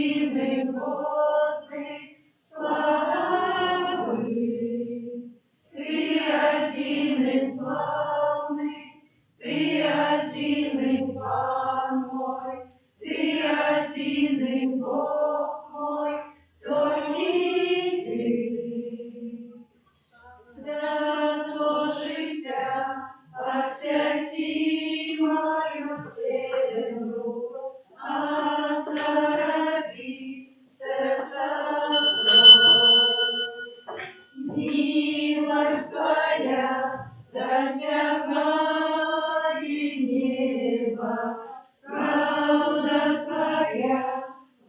один годный славы, Ты один и славный, Ты один и Пан мой, Ты один и Бог мой, только Ты. Свято життя освяти мое тело, оздорови сердца зло. Милость Твоя досягает неба, правда Твоя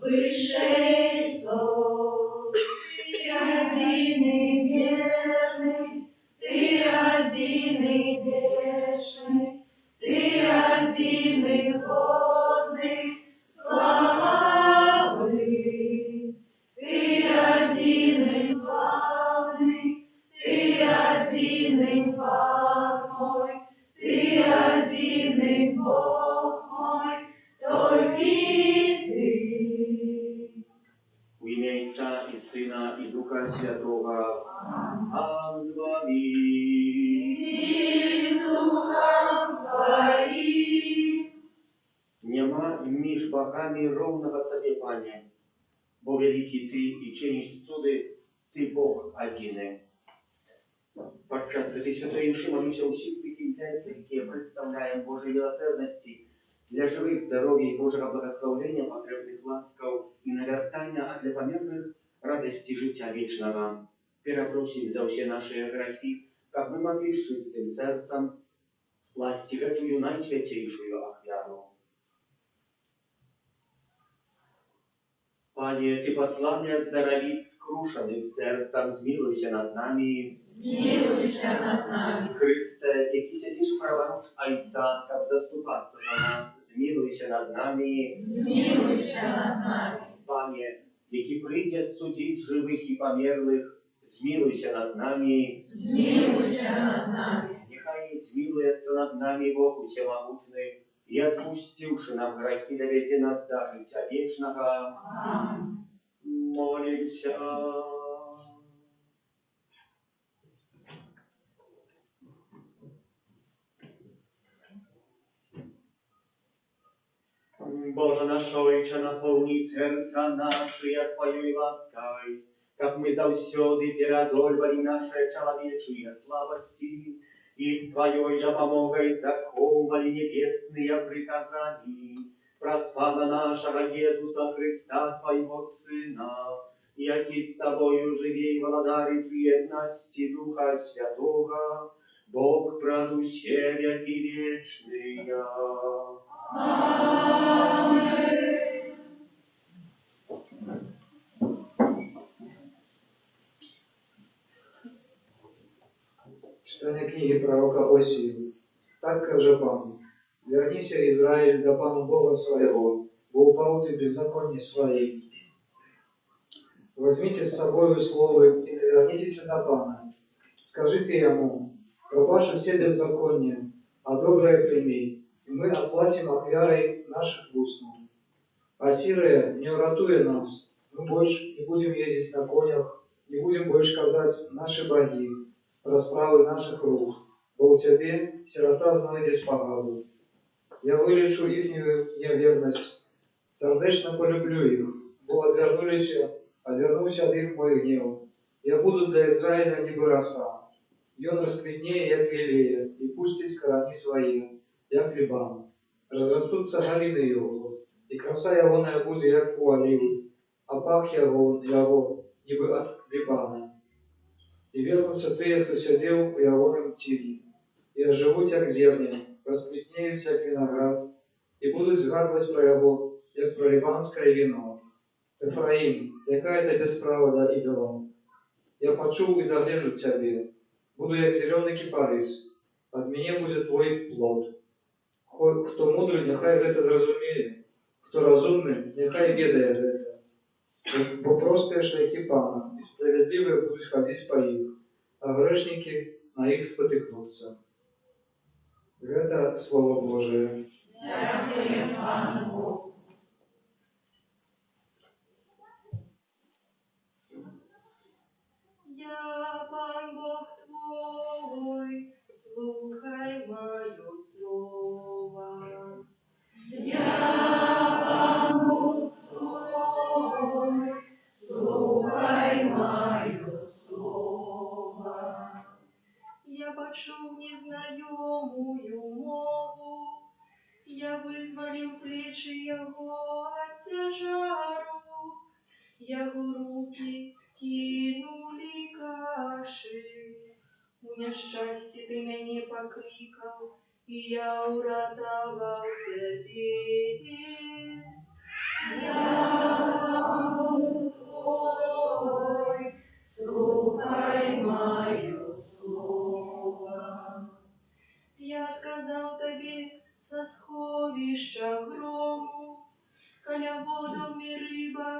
выше зол. Ты один и верный, Ты один и вечный, Ты один и годный славы. Ты один и славный, Ты один и Пан мой, Ты один и Бог мой, только Ты. В имя Отца и Сына и Духа Святого. Аминь. И с Духом Твоим. Нема між богами ровного Тебе, Пане, бо великий Ты и чинишь цуды, Ты Бог один. Подчас этой святой мши молюся усіх тих інтенцій, які представляем Божьей милосердности для живых, здоровья и Божьего благословения, потребных ласков и навертания, а для померных радости життя вечного. Перепросим за все наши грехи, как мы могли с чистым сердцем скласти эту наисвятейшую ахвяру. Пане, Ты посланный оздоровить скрушенным сердцем, змилуйся над нами. Змилуйся над нами. Христе, який сидиш праворуч Отца, как заступаться за нас, змилуйся над нами. Змилуйся над нами. Пане, який прийде судить живих і померлих, змилуйся над нами. Змилуйся над нами. Нехай змилуется над нами Бог Всемогутний, и отпустивши нам грехи, доведи нас до життя вечного. Аминь. Молимся. Боже наш Отче, наполни сердца наши Твоей лаской, как мы завсёды переодольвали наши человечьи слабости, и с Твоей допомогой заховывали небесные приказания. Проспала нашего Иисуса Христа, Твоего Сына, який с Тобою живей владарит в едности Духа Святого, Бог правуще веки вечные. Аминь. Читание книги пророка Осии. Так каже Пан: «Вернися, Израиль, до Пана Бога своего, бо упал ты беззаконие своим. Возьмите с собою слово и вернитесь до Пана. Скажите ему: пропашу все беззакония, а доброе прими, и мы отплатим ахвярой наших бусну. Ассирия не уратуя нас, мы больше не будем ездить на конях, не будем больше казать наши боги, расправы наших рук, бо у Тебе сирота знойде спогаду. Я вылечу ихнюю неверность, сердечно полюблю их, бо отвернулся от их мой гнев. Я буду для Израиля небо роса, и он расквитнее, як лилея, и пустить корни свои, як Либан. Разрастутся галины его, и краса ягоная будет, як у оливы, а пах его, небо от Либана. И вернутся те, кто сидел у ягоном тині, и оживуть, як зерня, расквитнеют, як виноград, и будут згадывать про его, як про ливанское вино. Ефраим, яка это бесправа до идолам? Я почул и догляжу тебе, буду як зеленый кипарис, от меня будет твой плод. Хто мудрый, нехай это зразумее, хто разумный, нехай ведає это. Бо простые шляхи Пана, и справедливые будут ходить по их, а грешники на их спотыкнутся. Это Слово Божие. Дякуємо Пану Богу. Я, Пан Бог твой, слухай мое слово. Я, Бог твой, слухай мое слово. Я почув незнайомую мову, я вызволил плечи его от тяжару, его руки кинули каши. У няшчасці ты мяне паклікаў, і я ўратаваў цябе. Я, Бог твой, слухай мое слово. Я адказаў табе са сховішча грому, каля водамі рыба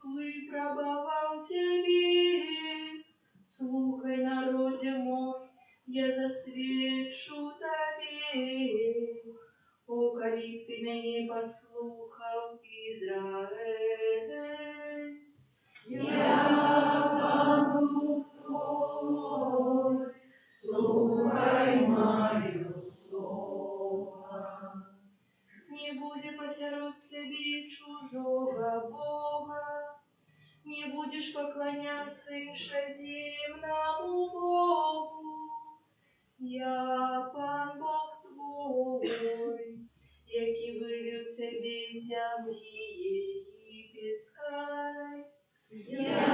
выпрабаваў цябе. Слухай, народзе мой, я засведчу табе. О, калі б ты мяне паслухаў, Ізраэль. Я, Бог твой, слухай мое слово. Не будзе пасярод цябе чужога Бога, не будешь пакланяцца іншаземнаму Богу. Я, Пан Бог твой, які вывеў цябе з зямлі егіпецкай. Я,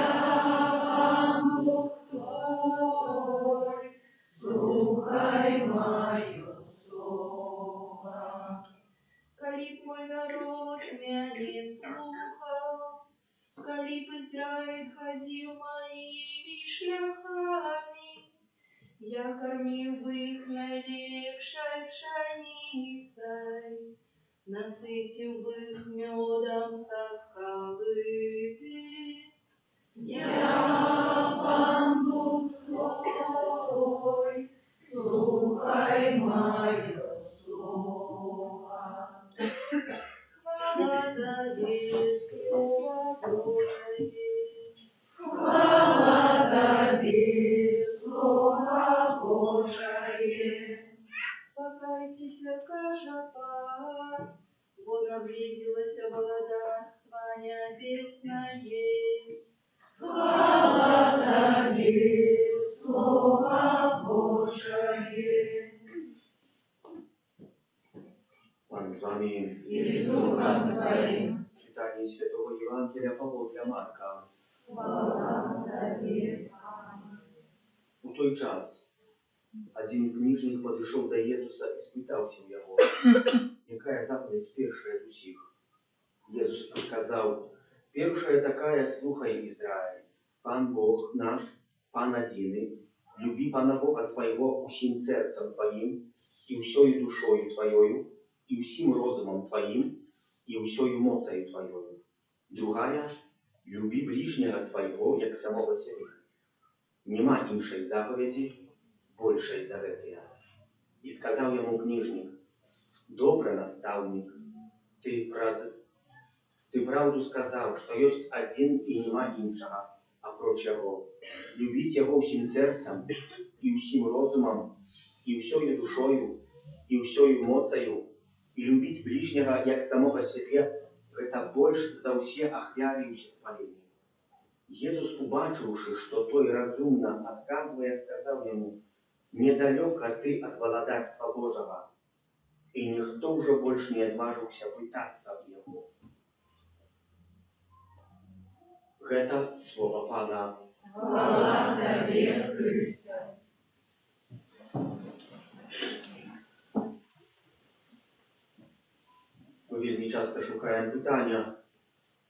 Пан Бог твой, слухай мое слово. Калі б мой народ мяне слухаў, калі б Ізраіль хадзіў маімі шляхамі, я карміў бы іх найлепшай пшаніцай, насыціў бы іх мёдам са скалы. Я, Пан Бог твой, слухай мое слово. Хвала табе, Слово Божие. Хвала Тебе, Слово Божие. Покайтеся, кажа Пан, бо наблизилося владарство небесное. Хвала Тебе, Слово Божие. Пан з вами. И с Духом Твоим. Читание Святого Евангелия по Богу Марка. Хвала Тебе. У той час один книжник подошел до Иисуса и спытался у его, какая заповедь первая из усих. Иисус сказал: первая такая, слухай, Израиль, Пан Бог наш, Пан один, люби Пана Бога твоего усім сердцем твоим, и усёю душою твоею, и усім розумом твоим, и усёю моцею твоею. Другая, люби ближнего твоего, як самого себе. Нема іншої заповіді, більшої за гэтыя. І сказав йому книжник: добре, наставник, ти правду сказав, що єсть один і нема іншого, апроч його. Любіть його усім серцем, і усім розумом, і всьою душою, і всьою моцею, і любіть ближнього, як самого себе, гэта больш за ўсе ахвяры і ўсеспалення. Езус, убачыўшы, што той разумна адказвае, сказаў яму: недалёка ты ад валадарства Божага. І ніхто ўжо больш не адважыўся пытацца аб яго. Гэта слова Пана. Хвала Тебе, Христе. Мы вельмі часта шукаем пытання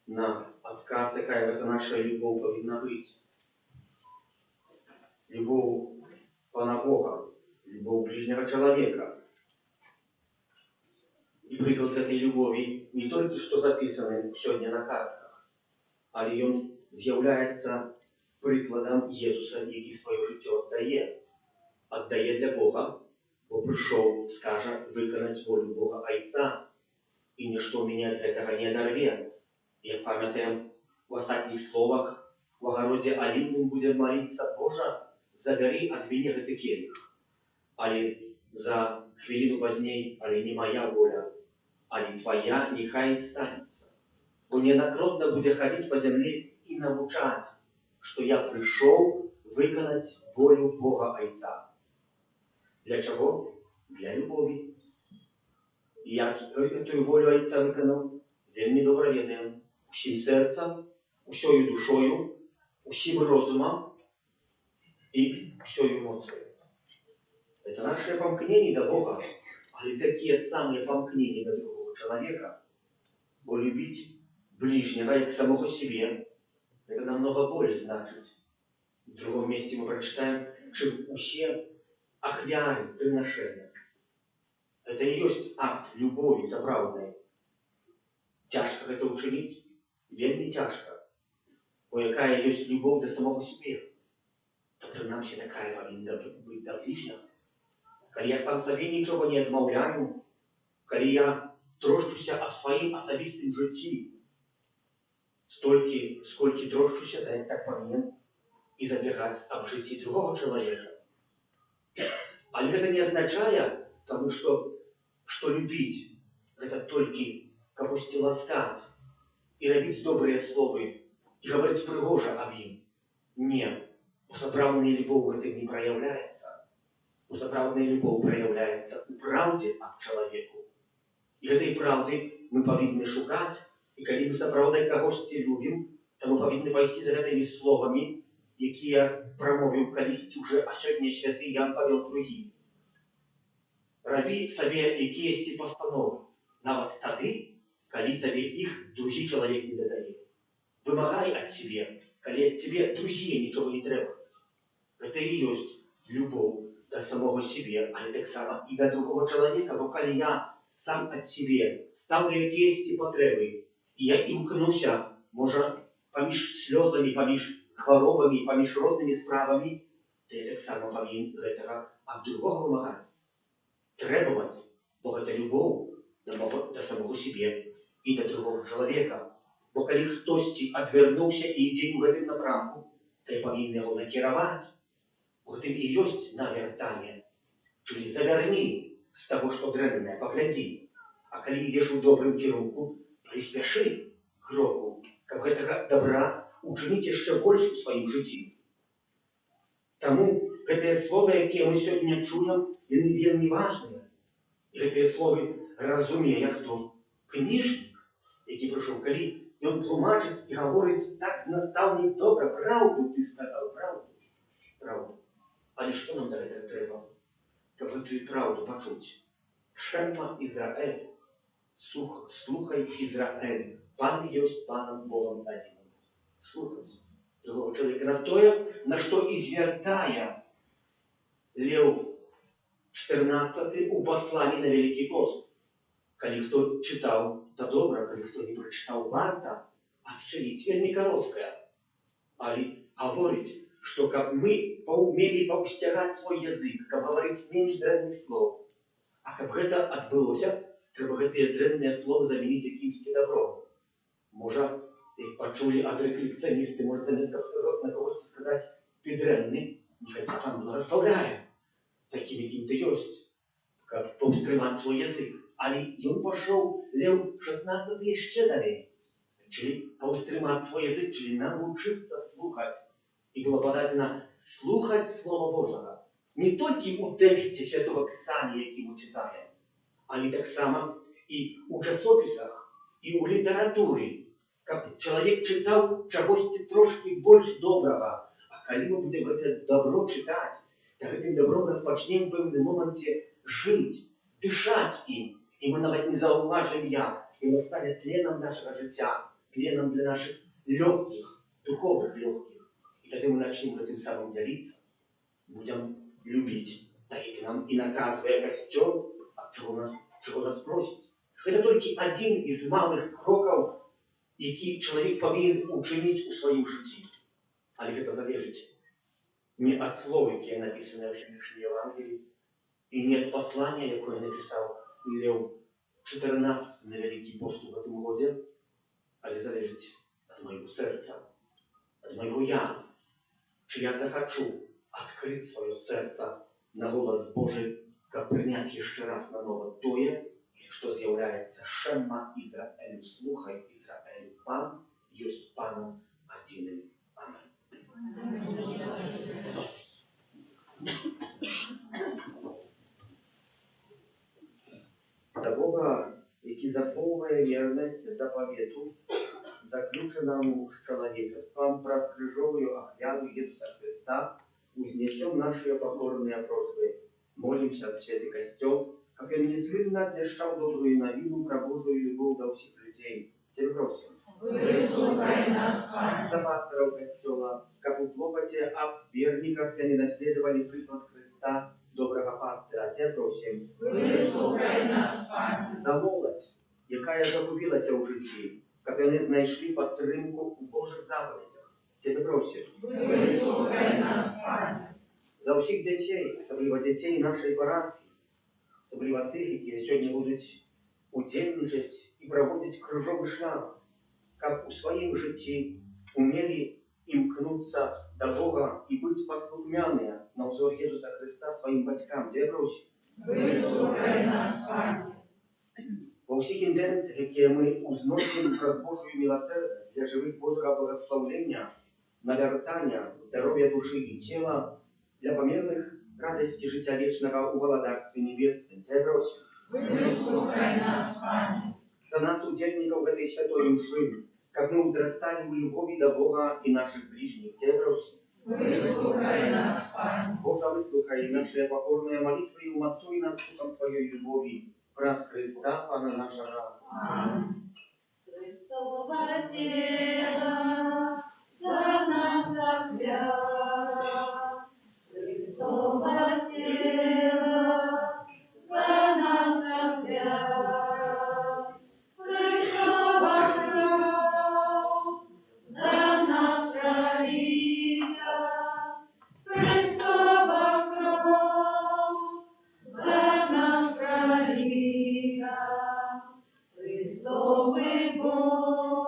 на адказ, якая гэта наша любоў павінна быць. Любоў Пана Бога, любоў ближнего чалавека. І прыклад гэтай любові не толькі што запісаны сёння на картках, але ён з'яўляецца прыкладам Езуса, які сваё жыццё аддае. Аддае для Бога, бо прыйшоў, скажа, выканаць волю Бога Айца, і нішто мяне ад гэтага не адарве. Як памятаем у астатніх словах, в огороде оливным будем молиться: Боже, забери от меня гэты келих. Али за хвилину поздней, али не моя воля, али твоя, нехай станется. Бо неоднократно буде ходить по земле и научать, что я пришел виконати волю Бога Отца. Для чого? Для любові. І як эту волю Отця виконав, вельми добре ведаємо. Усім серцем, усьою душою, усім розумом и всею эмоцией. Это наше помкнение до Бога, але такие самые помкнения до другого человека. Бо любить ближнего как самого себе, это намного больше значит. В другом месте мы прочитаем, что все ахвяры, приношения. Это и есть акт любови соправдной. Тяжко это учинить? Вельми тяжко. Бо якая есть любовь до самого себе. То принамсі такая повинна быть до ближнего. Коли я сам себе ничего не отмовляю, коли я трощуся о своим особистым житті, сколько трощуся, да я так повинен и забегать об житті другого человека. Але это не означает, потому что любить это только кого-то ласкать и робить добрые слова и говорить пригоже об им. Нет. Сапраўдная любовь в этом не проявляется. Сапраўдная любовь проявляется у правде об человеку. И этой правды мы повинны шукать, и когда мы сапраўднай кагосьці любим, то мы повинны пойти за этими словами, якія промовил колись уже, а сегодня святый Ян Павел II. Раби себе якіясьці постановы, нават тады, коли тебе их другий человек не додает. Вымагай от себе, коли от тебе другие ничего не требуют. Это и есть любовь до самого себе, а не так само и до другого человека, бо коли я сам от себе ставлю якіясьці потребы, и я імкнуся, може, поміж сльозами, поміж хворобами, поміж розними справами, то я так само повинен этого от другого вымагать. Требовать, бо это любовь до самого себе и до другого человека. Бо коли хтось отвернулся и идет в этом напрамку, то я повинен его накировать. Вот им и есть навертание. Czyli заверни с того, что древнее, погляди. А коли идешь в добрым кірунку, приспеши кроку, как этого добра учинить еще больше в своем житті. Тому гэтые слова, якія мы сегодня чуем, яны вельмі важныя. И гэтые словы разумея, хто книжник, які пришел, коли он тлумачить и говорит: так, наставник, добре, правду ты сказал, правду. Правду. Але что нам до этого треба? Как эту правду почуть. Шема Израиль, слухай Израиль, Пан есть Паном Богом одним. Слухать другого человека на то, на что извертая Лев 14 у послании на Великий пост. Коли кто читал, то добро, коли кто не прочитал, варто отширить. Вельми короткая. Али говорить, что как мы поумели поустягать свой язык, как говорить меньше древних слов. А как это отбылося, треба гэтые древние слова заменить якимось добром. Може, почули от рефлекционисты, может, заместо на кого-то сказать: ты древний, не хотя там благословляем. Таким, яким ты есть. Как поустримать свой язык. Але он пошел, Лев 16 еще далее. Czyli поустримать свой язык, czyli научиться слухать. И было подадено слухать Слово Божьего. Не только у тексте Святого Писания, який мы читаем, але так само и у часописах, и у литературы. Как человек читал чогось трошки больше доброго. А коли мы будем это добро читать, то этим добром распочнем в певному моменте жить, дышать им. И мы навіть не зауважим як, и оно станет тленом нашего життя, тленом для наших легких, духовных легких. И тогда мы начнем этим самым делиться, будем любить, так и нам и наказывая костер, от чего нас просит. Это только один из малых кроков, які человек повинен учинить у своем житті. Але это залежить не от слова, яке написано в сьогоднішній Євангелії, и не от послания, якое написал Лев 14 на Великий пост в этом году, але залежить от моего сердца, ад майго я, чи я захочу открыть свое сердце на голос Божий, как принять еще раз на ново тое, что з'является Шема Израилю. Слухай, Израиль, Пан есть Паном одиним. Аминь. До Бога, який заховує вірність заповіту, заключеному з человечеством, про крижовую охвяну Иисуса Христа, узнесем наши покорные просьбы. Молимся, святый костел, как он неизменно отвещал добрую новину про Божию любовь до всех людей. Тебе просим. Выслухай нас, Пане. За пасторов костела, как у клопоте об верниках, они наследовали приклад Христа, доброго пастора. Тебе просим. Выслухай нас, Пане. За молодь, якая загубилася у житті, как вони знайшли підтримку у Божих заповідях. Тебе просим. Выслухай нас, Пане. За всіх дітей, особливо дітей нашої парафії, особливо тих, які сьогодні будуть удільничати і проводити крижовий шлях, как у своем житті умели имкнуться до Бога и быть послухмянные на узор Иисуса Христа своим батькам. Тебе просим. Выслухай нас, Пане. Во всіх інденціях, які ми узносимо про Божою милосердність для живих Божого благословлення, навертання, здоров'я душі і тіла, для помірних радості життя вічного у володарстві небесному. Тебе просим. Выслухай нас, Пане. За нас, удельников этой святой мши, как мы возрастали в любви до Бога и наших ближних. Тебе просим. Выслухай нас, Пане. Боже, выслухай наши покорные молитвы и умацуй нас духом Твоей любови. Праз Христа, Пана нашего. Аминь. Христова тело за нас охвяра, Христова тело за нас охвяра, Христова кровь за нас пролита, Христова кровь за нас пролита. Христовый Бог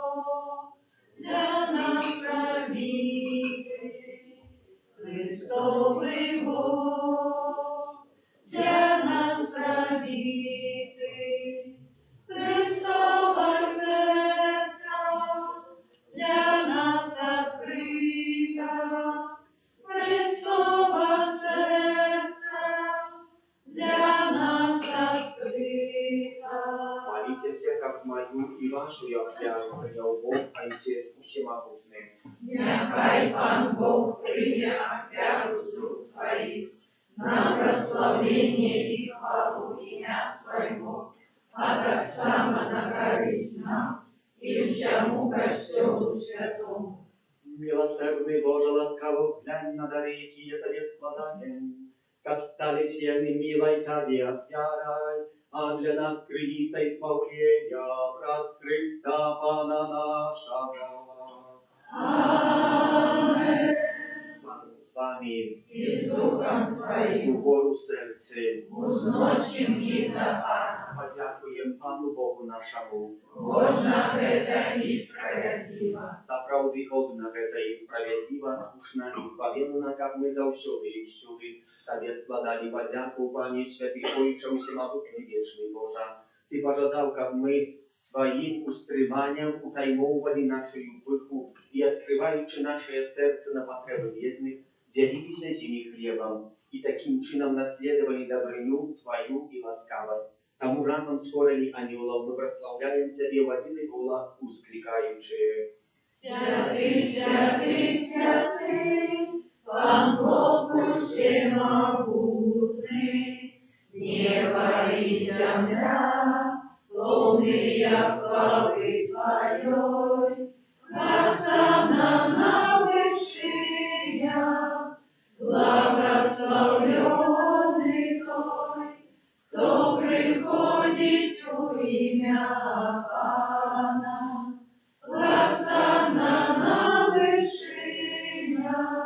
для нас пробитый, Христовый Бог для нас пробитый, Христово сердце для нас открыто, Христово сердце для нас открыто. Молите все, как мою и вашу я обязан, принял Бог, Отец Всемогутный. Нехай Пан Бог прийме офяру з рук Твоих на прославление и хвалу имя Своего, а так само на корысть нам и всему костелу святому. Милосердный Боже, ласкаво взглянь на дары, якие Тебе складаем, как стали сильны милой Тебе офярой, а для нас крылица избавления, праз Христа Пана нашего. Аминь. Пан с вами, И с Духом Твоим упору сердце, узносим их до Пана. подякуем Пану Богу нашему. Годно это и справедливо. Сапраўды годна гэта і справядліва, слушна і спаведана, как мы заўсёды і всюды Табе складалі падзяку, Пане святы Ойче усемагутны вечны Божа. Ты пожадал, как мы своим устреманием утаймовывали нашу пыху и, открываючи наше сердце на потребы бедных, делились с ними хлебом и таким чином наследовали добрыню Твою и ласкавость. Тому разом с хорами ангелов мы прославляем Тебе в один голос, ускликаючи: Святый, святый, святый, Пан Бог всемогутный, небо и земля, полные хвалы Твоей, Госанна на вышинях, благословленный Той, кто приходит у имя Пана. Госанна на вышинях.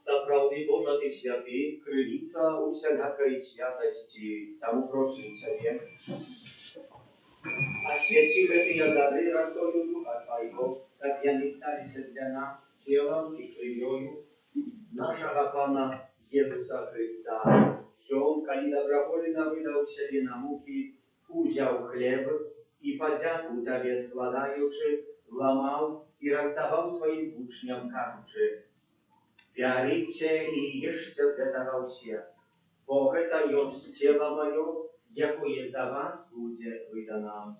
Сапраўды Божа Ты святы, крыліца усялякай святости, тому просим Тебе. Освети гэтыя дары росою Духа Твоего, как яны сталіся для нас тілом і крив'ю нашого Пана Єсуса Христа. Ён, коли добровольно выдал себе на муки, узял хлеб и подяку Тебе складаючи, ламал и раздавал своим учням, кажучи: «Вярите и ешьте з этого все, бо это есть тело мое, якое за вас будет выдано».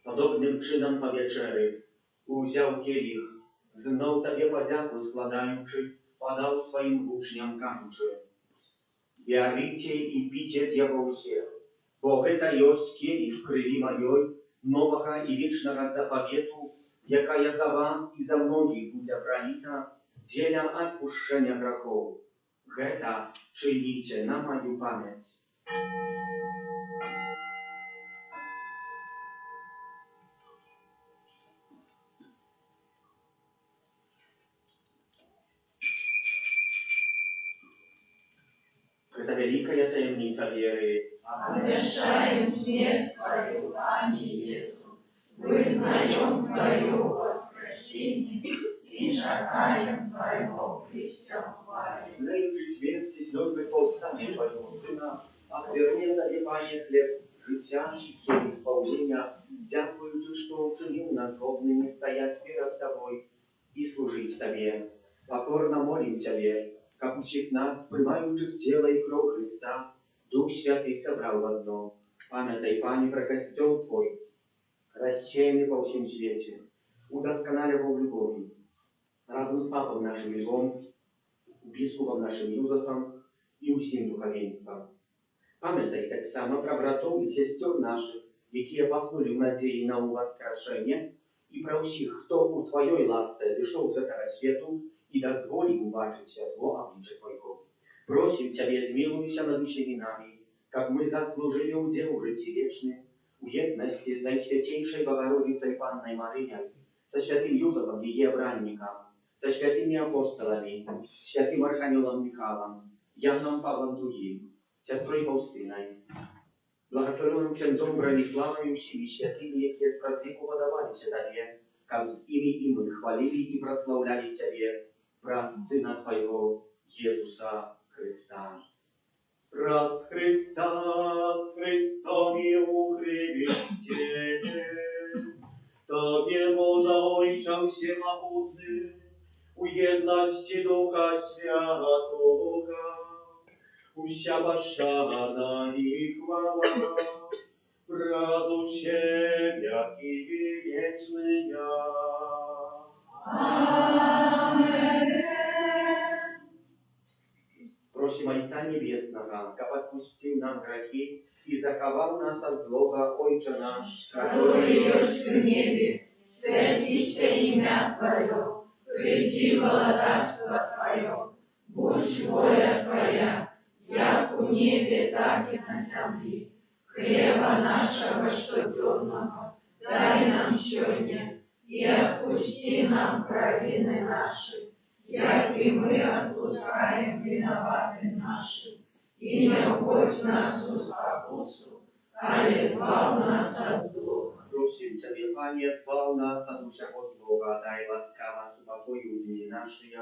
Podobnym czynem po wieczery uzял kielich, znów Tobie podziaku składający, podał swoim uczniom, кажучи: «Вярите и пейте з его все, бо это есть kielich крови моей, нового и вечного заповету, якая за вас и за многих будет пролита для отпущения грехов. Это czynicie na мою память». Это великая таємниця веры. Обвещаем смерть Твою, Пане Иисус, вызнаем Твое воскресение и шагаем Твоего при всем хвале. Знаючи смерті, сльози повстання Твоєго Сина, отверни Тобі, Пане, хлеб життя і исполнения, дякуючи, що учинив нас годными стоять перед Тобой и служить Тебе. Покорно молим Тебе, как учит нас, приймаючих тело и кровь Христа, Дух Святый собрал в одно. Памятай, Пане, про костел Твой, рассеянный по всем свете, удосконаливал в любови. Разом с Папом нашим Львом, Біскупом нашим Юзефом і усім духовенством. Пам'ятай так само про братов і сестер наших, які поснули в надії на воскрешення, і про всіх, хто у Твоїй ласці дійшов з этого світу і дозволив убачити світло обличчя Твоего. Просим Тебе, змилуйся над усіми нами, как мы заслужили удел житті вечным, у єдності з Найсвятейшей Богородицей Панной Марией, со святым Юзефом ее обранником, со святыми апостолами, святым Архангелом Михаилом, Яном Павлом II, сестрой Фаустиной, благословенным ксензом Брониславом и всеми святыми, які спрадлику подавались Тебе, как с ими и мы хвалили и прославляли Тебе, про Сына Твоего, Иисуса Христа. Раз Христа с Христом и у Христе, Tobie Boże Ojcze Всемогутny, у єдності Духа Святого, уся пошана і хвала, разучення і вічния. Амен. Просим Отца Небесного, как отпустил нам грехи и заховал нас от злого, Отче наш, который есть в небе, святися имя Твое, приди владарство Твое, будь воля Твоя, як у небе, так и на земле. Хлеба нашего штоденного дай нам сегодня, и отпусти нам провины наши, як и мы отпускаем виноватым нашим. И не вводь нас в спокусу, але избав нас от злого. Просим Тебе, Пане, избав нас от усякого злого, дай ласкаво супокою дни наши,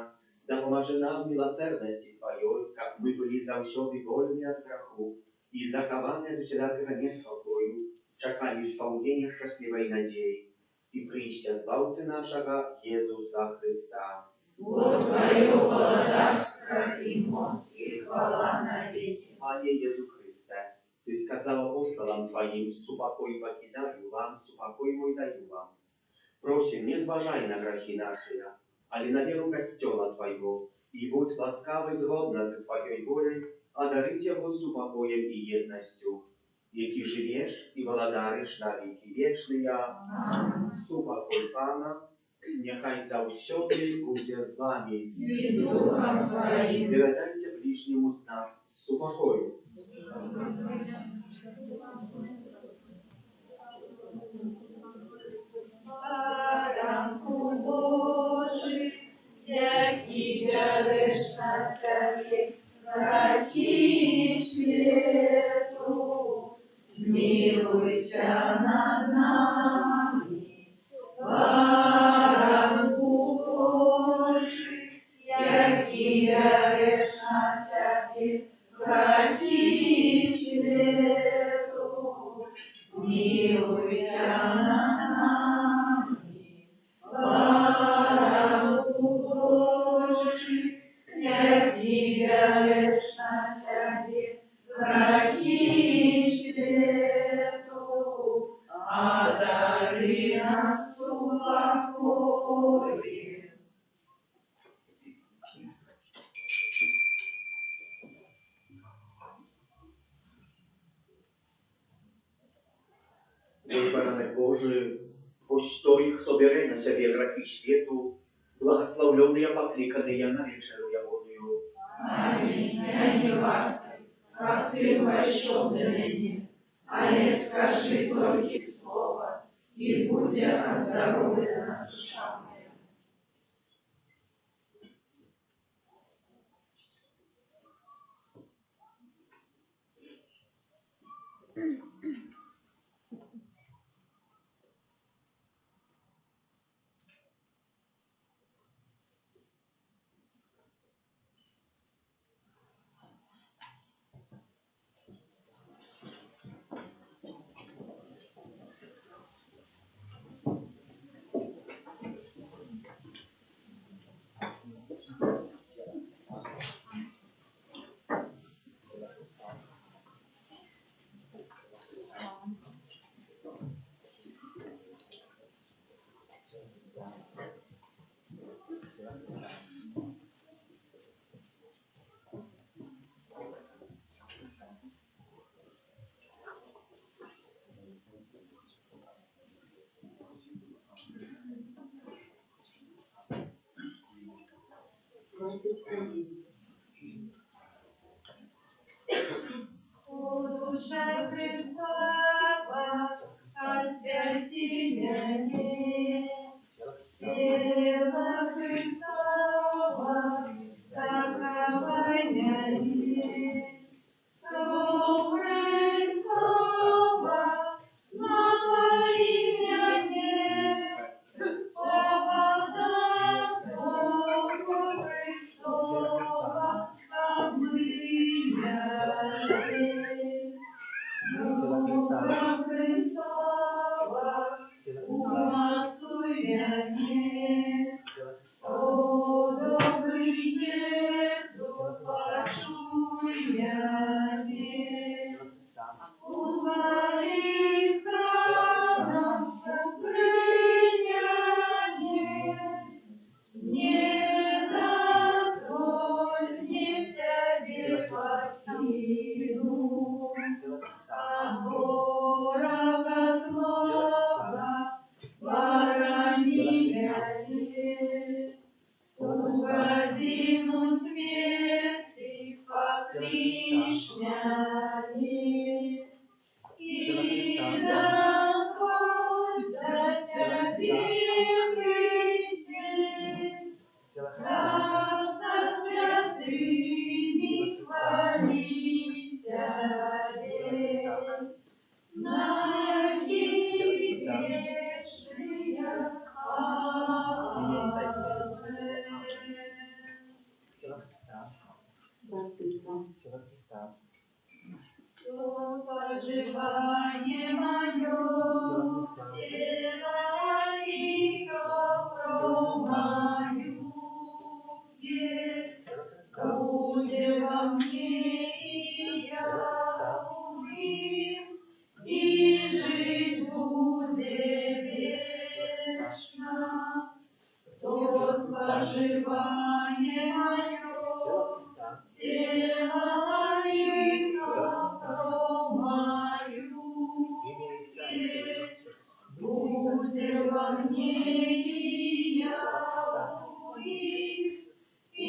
да поможи нам в милосердности Твоей, как мы были завсёды вольны от греху, и захованы от усякого неспокою, чекали исполнения счастливой надеи, и прища Збавцы нашего Иисуса Христа. Вот Твое благодарство и моц и хвала навеки. Пане Иисус Христе, Ты сказал апостолам Твоим: «Супокой покидаю вам, супокой мой даю вам». Просим, не зважай на грехи наши, але на веру костела Твоего, и будь ласкавый згодно за Твоей волей, одарить его супокоем и едностью, які живешь и владариш на веки вечные. Амин. Супокой Пана, нехай завсёды буде з вами. И с Духом Твоим. Передайте ближнему знак супокою. Baranku Boży, jaki wielesz na sobie, покое. Ось баранок Божий, ось той, хто бере на себе грехи світу, благословленные, покликанные на вечеру ягодную. Аминь. Я не варта, как ты вошел до меня, а не скажи только слово, и будет оздоровлена душа моя. О, душа Христова, освяти меня, тело Христова, закрывай меня, доброе слово на Твое имя, повода Богу Христова, Духа Христова, умацуяние, о, добрый Иисус, почуй яне, у своих храмов укрыняне, не дозволь мне Тебе покину, от ворога злого борони меня, ту годину смерти покришь мяне, и дозволь до Тебе, Христе, да со святыми хвалить Тебе, на веки вечные. То соживание мое, тело и кровь мою, будет во мне, и я умрим, и жить будет вечно. То соживание мое, тело и кровь мою, будет во мне, и я умрим, и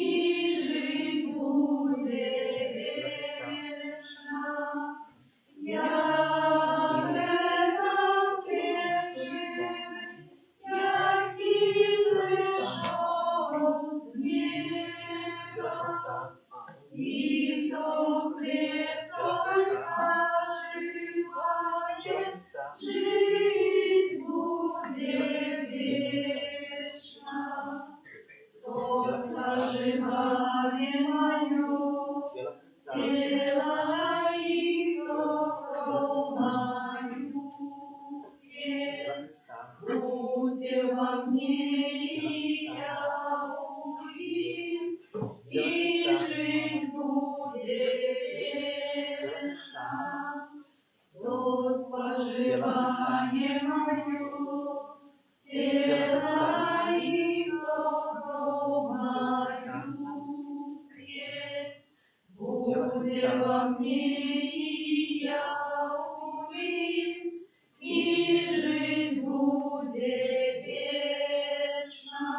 жить будет вечно. Я это переживу, який зійшов з неба, і хто крепко заживає, жить буде вечно. То соживание мое, тело и кровь мою, будь во мне, и я умрим, и жить будет вечно. То соживание мое, тело Будьте во мне, и я увидим, и жить будет вечно.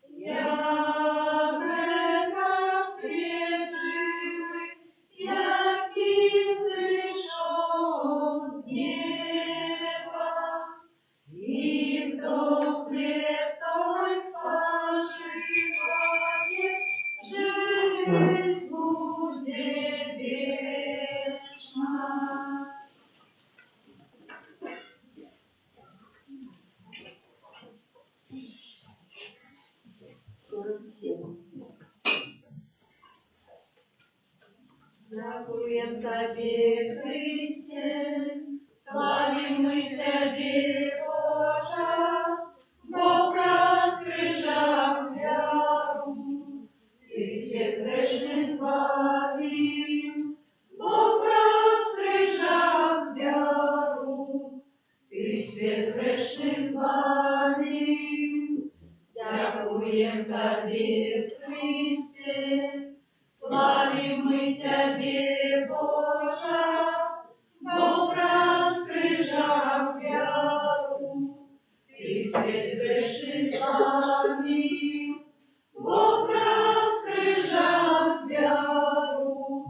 Як это преживый, який зійшов з неба, і хто хліб той споживає, жить буде вечно. 47. Дякуем Тобі, Христе, славим ми Тебе, Боже, бо проскрижав вяру, і світ грешний збавим, бо проскрижав вяру, і світ грешний збавим. Дякуем Тобі, Христе, славим ми Тебе, Боже, бо проскрижав вяру, Ти світ грешний славим, бо проскрижав вяру,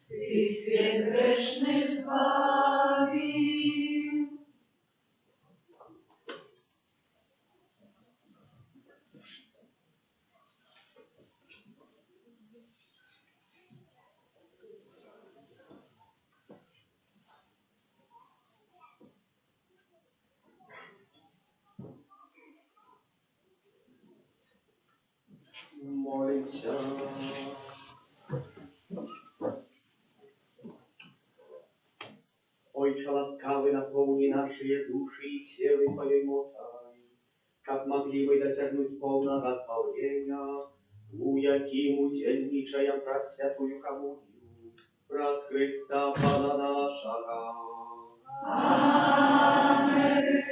Ти світ грешний збавив. Молимся. Ojcze łaskawy, napełni nasze duszy i ciele Twojej mocami, как могли мы досягнуть полного спасения, у яким удельничаем про святую коммунию, про Христа Пана нашего. Amen.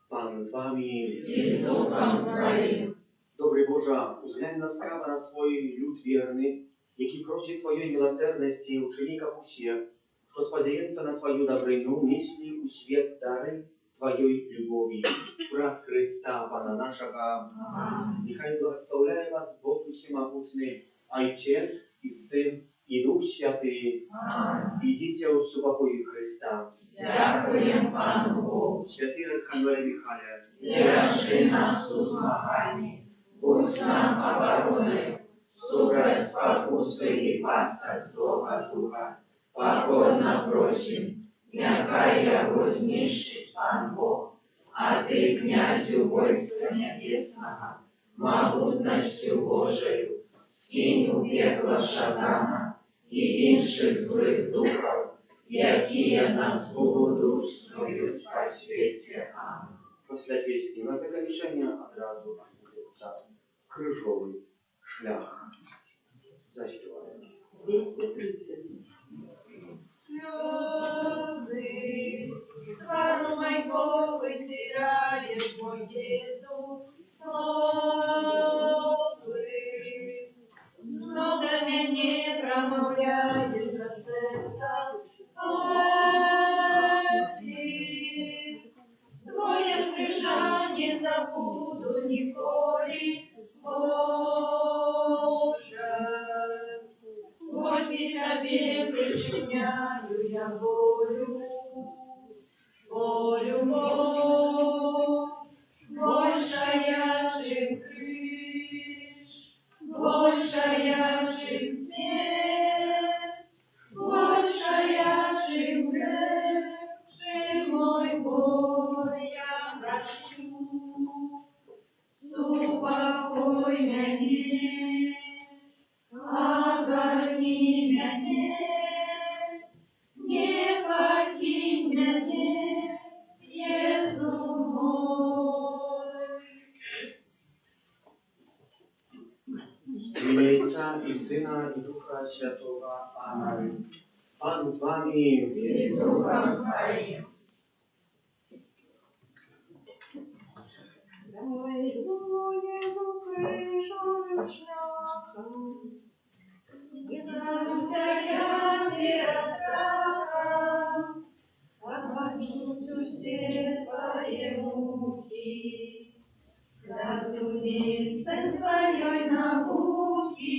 Pan z Wami. I z duchem Twoim. Dobry Boże, uzględź łaskawa na swój lud wierny, jaki prosi Twojej miłosierności uczyni как все, кто сподеется на Твою добрыню, несли у свет дары Твоей любови, про Христа Пана нашего. Нехай благословляет вас Бог Всемогутный, Отец и Сын и Дух Святый. Идите у супокоя Христа. Дякуємо Пану Богу, Святий Архангеле Михайле, і раши нас у змаганні, будь нам обороною, супроть спокуси і пасток злого духа. Покорно просим, нехай його знищить Пан Бог, а ти, князю войска небесного, могутностью Божою, скинь у пекло шатана і інших злих духов, які нас благодушнують по світі. Амінь. Після пісні на закінчення одразу відбудеться крижовий шлях. Заспіваємо. 230. Сльози з твару майко витираєш, мой Єзу, сльози. Знов до мене промовляєш до серця, Отці. Твоє страждання забуду ніколи, Боже. Тільки Тобі причиняю я волю, большая, чем крыш, большая, чем смерть, большая, чем грех, чем мой боль я прошу. Супокой меня, огорни меня, не покинь меня, Єзу мой. В ім'я Отця і Сина і Духа Святого. Амінь. Пан з вами. І з духом Твоїм. Ой, Єзу крижовим шляхом, і за все твои муки, зразумеется своей науки.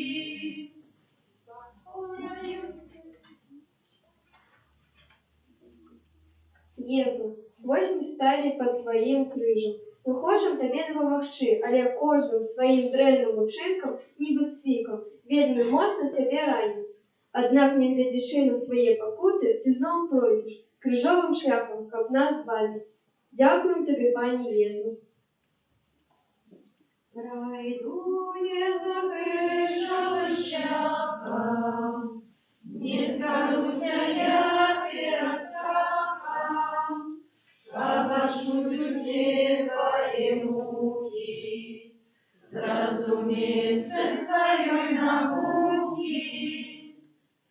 Езу, вось мы сталі пад тваім крыжам. Мы хочам табе дапамагчы, але кожным сваім дрэнным учынкам, нібы цвікам, вельмі моцна цябе раніць. Аднак, не глядзячы на свае пакуты, ты зноў пройдзеш крыжовым шляхам, каб нас збавіць. Дзякуем табе, пані Езу. Пройду я за крыжовым шляхом, не скоруся я перед страхом, побачусь усе твои муки, зразумеется своей науки.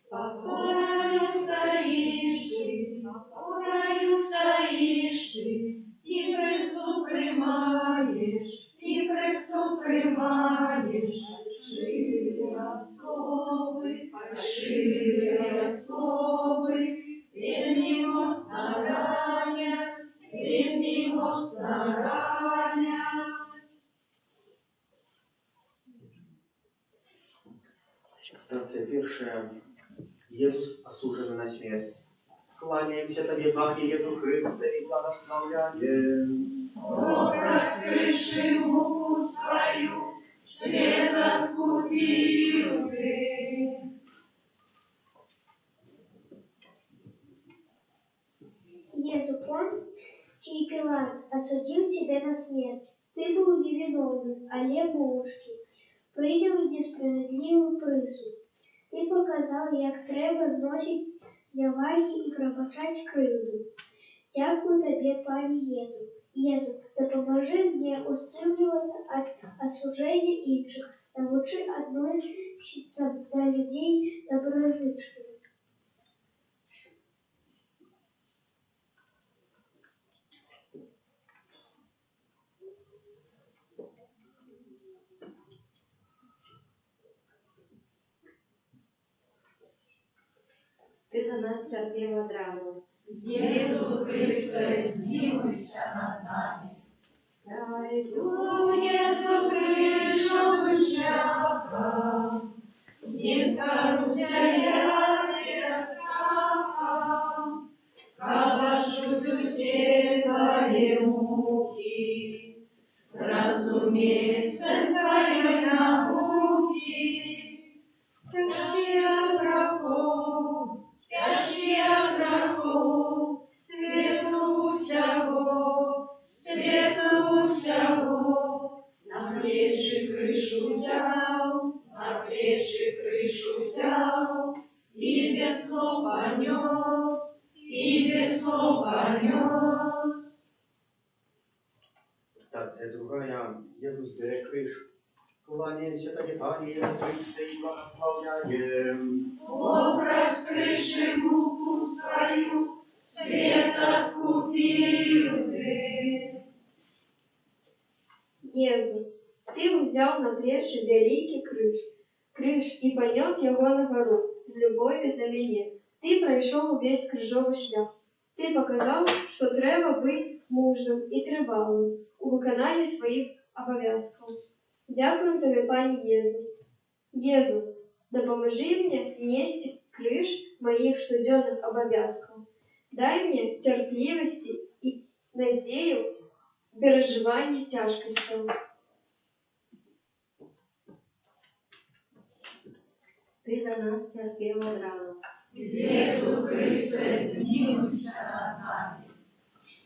Спокойно стоишь ты, и присуд примаешь, шире особы, вельми моцно ранят. Станция первая. Иисус осужден на смерть. Кланяемся Тебе, Пане Иисус Христе, и благословляем. О, раскрывши муку свою, свет откупил ты. Езу, Понтий Пилат осудил тебя на смерть. Ты был невиновен, але мушки. Принял несправедливый присуд. Ты показал, як треба зносить зневаги и пробачать крылду. Дякую тебе, пане Езу. Езу, допоможи мне устрымливаться от осуждения інших, научи относиться до людей доброзычливо. Ты за нас терпела драму. Иисус Христе, змилуйся над нами. Пройду я за крыжовым шляхом, не скоруся я перед страхом, побачусь усе твои муки, зразумеется своей науки. Тяжкие грехов, свету всего, на плечи крышу взял, и без слов понес. Станция другая. Иисус берет крыш. Кланяемся Тебе, Пане Иисус Христе, и благословляем. Бог, раскрывши муку свою, свет откупил ты. Езу, ты ўзяў на плечы вялікі крыж і панёс яго на гару з любові да мяне. Ты прайшоў увесь крыжовы шлях. Ты паказаў, што трэба быць мужным і трывалым у выкананні сваіх абавязкаў. Дзякуем табе, пані Езу. Езу, дапамажы мне несці крыж маіх штодзённых абавязкаў. Дай мне цярплівасці і надзею перажыванні цяжкасцяў. Ты за нас терпела драму. Иисус Христе, змилуйся над нами.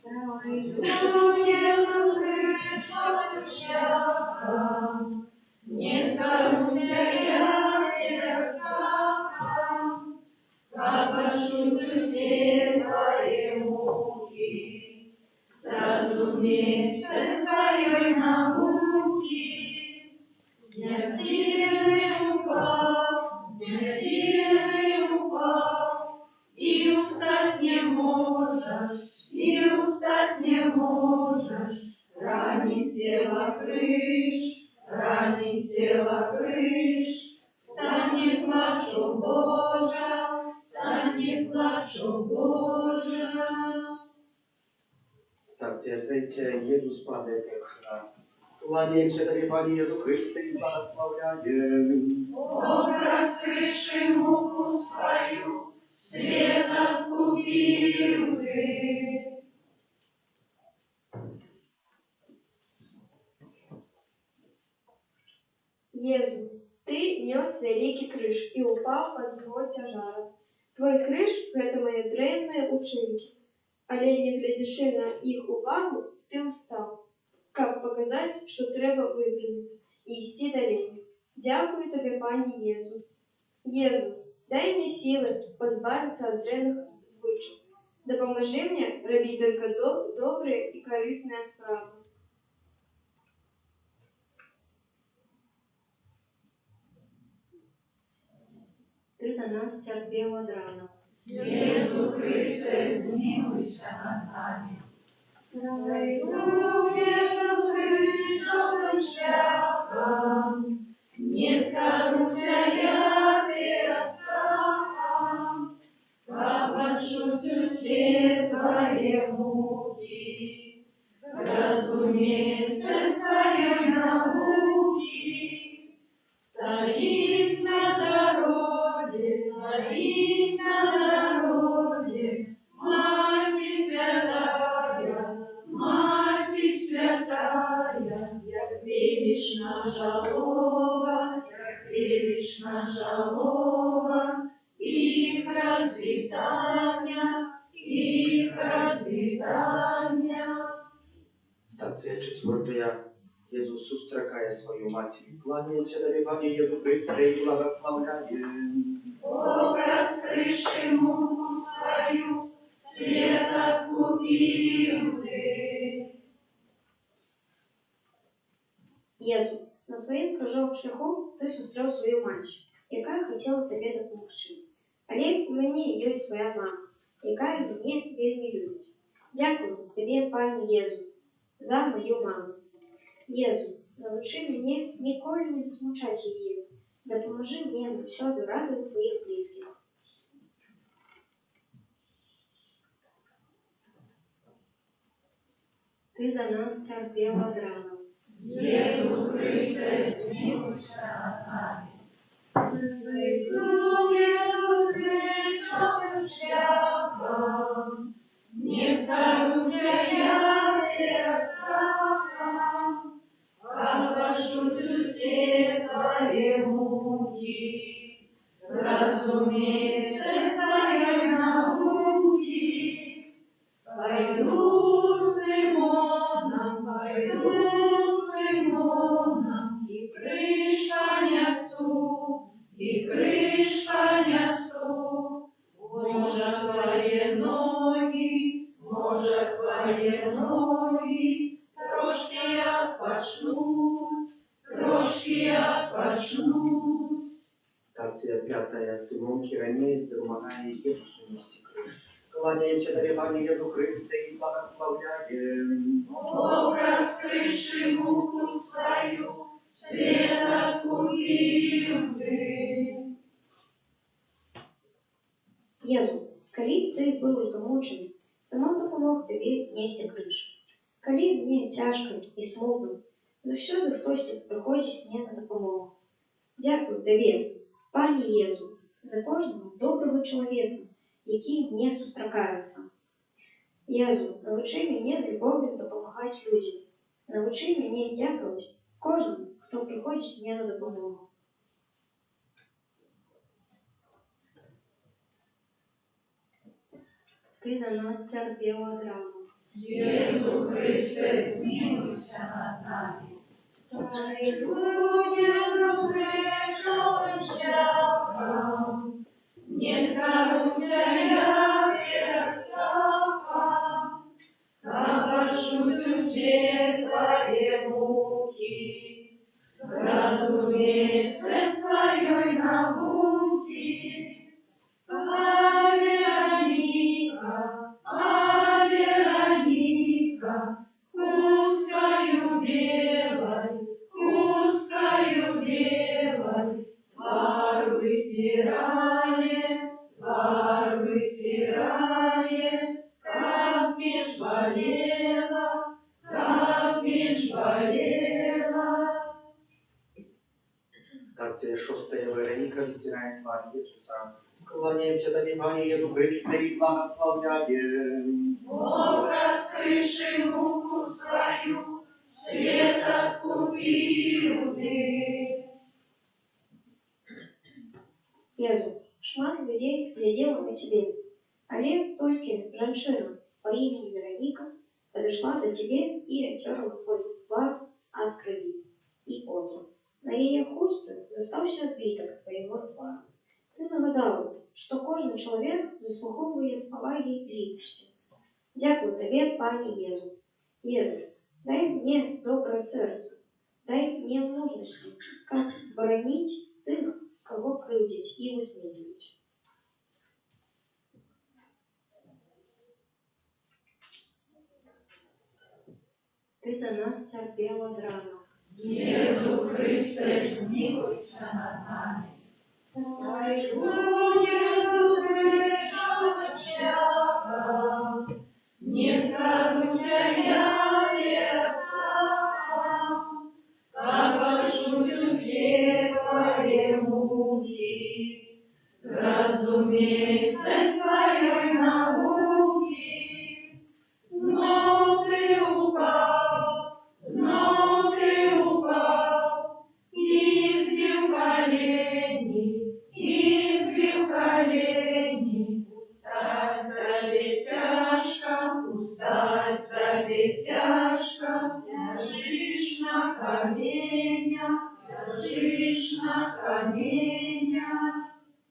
Пройду я за крыжовым шляхом, не скоруся я перед страхом, побачусь усе твои муки, зразумеется своей науки. Знесиленный упал, и устать не можешь, ранить тело крыш, встань, не плачь, о Боже, встань, не плачь, о Боже. Stacja trzecia, Jezus Padre pierwsza. Kłaniacie Tobie, Panie Jezu Chryste, i błogosławiajem. Образ крыши муку свою, свет откупил ты. Езу, ты нес великий крыш и упал под его тяжаром. Твой крыш – это мои древние учинки. Але не глядячи на их увагу, ты устал. Как показать, что треба выпрямиться и идти далее? Дякую тебе, Пане Єзу. Єзу, дай мне силы позбавиться от древних звычек. Допоможи мне робить только добрые и корыстные справы. Ти за нас терпів од рана. Єсу Христе, змилуйся над нами. Крижовим шляхом, не скоруся я перед страхом, как почуть все твои муки, зразумейся своей науки, стоит на дороге, Мати святая, як велична жалова, их развитания. Stacja czwarta, Jezus ustrakaje swoją Macię. Kłaniacie Tobie, Panie Jezu Chryste, i błogosławiajem. Образ крыши муку свою, свет откупил ты. Єзу, на своїм крижовому шляху ти зустрів свою мать, яка хотіла тобі допомогти. Але у мене є своя мама, яка мене вельми любить. Дякую тобі, Пане Єзу, за мою маму. Єзу, навчи мене ніколи не засмучати її. Допоможи мені завсёды радувати своїх близьких. Ти за нас терпів од рана. Єсу Христе, змилуйся над нами. Крижовим шляхом, не скоруся я перед страхом, как пошутю все твои муки, зразумейся своей науки. Пойду с Симоном, и крышка несу, может, твои ноги, трошки odpocznуть. Stacja piąta, Symon Kieranец, domaganie Jezusu nieści krzyż. Kłaniacie Tobie, Panie Jezu Chryste, i błogosławiajem. Образ крыши муку свою, свет откупил ты. Єзу, коли ти був замучений, Симон допомог тобі нести криш. Коли мені тяжко і смутно, завсюди хтось приходить мені на допомогу. Дякую тобі, Пане Єзу, за кожного доброго чоловіка, який мені зустрічається. Єзу, навчи мене з любов'ю допомагати людям. Навчи мене дякувати кожному, хто приходить мені на допомогу. Ти за нас терпів од рана. Єсу Христе, змилуйся над нами. Крижовим шляхом, не скоруся я перед страхом, как пошутю все твои муки, зразумейся своей науки. А Вероника, хусткою белой, твар вытирает, как меж болела Акция 6. Вероника вытирает тварь Иисуса. Кланяемся Тебе, Пане Иисус Христе, и благословляем. Бог, раскрывший руку свою, свет откупил ты. Езу, шмат людей глядела на тебе, але только женщина по имени Вероника подошла до тебе и оттерла твой твар от крови и пота. На ее хустце застался отбиток твоего твара. Ты нагадала, что кожный человек заслуговує поваги и ліпості. Дякую тебе, Пане Єзу. Єзу, дай мне доброе сердце, дай мне мужности, как боронить тых, кого крутить и высмеивать. Ты за нас терпела драну. Єсу Христе, змилуйся над нами. Єсу Христе, не скажуся я верцам, как пошутю все твои муки, зразумейся своей науки, знов ты упал, и избил колени, устать тебе тяжко, ляжишь на каменях.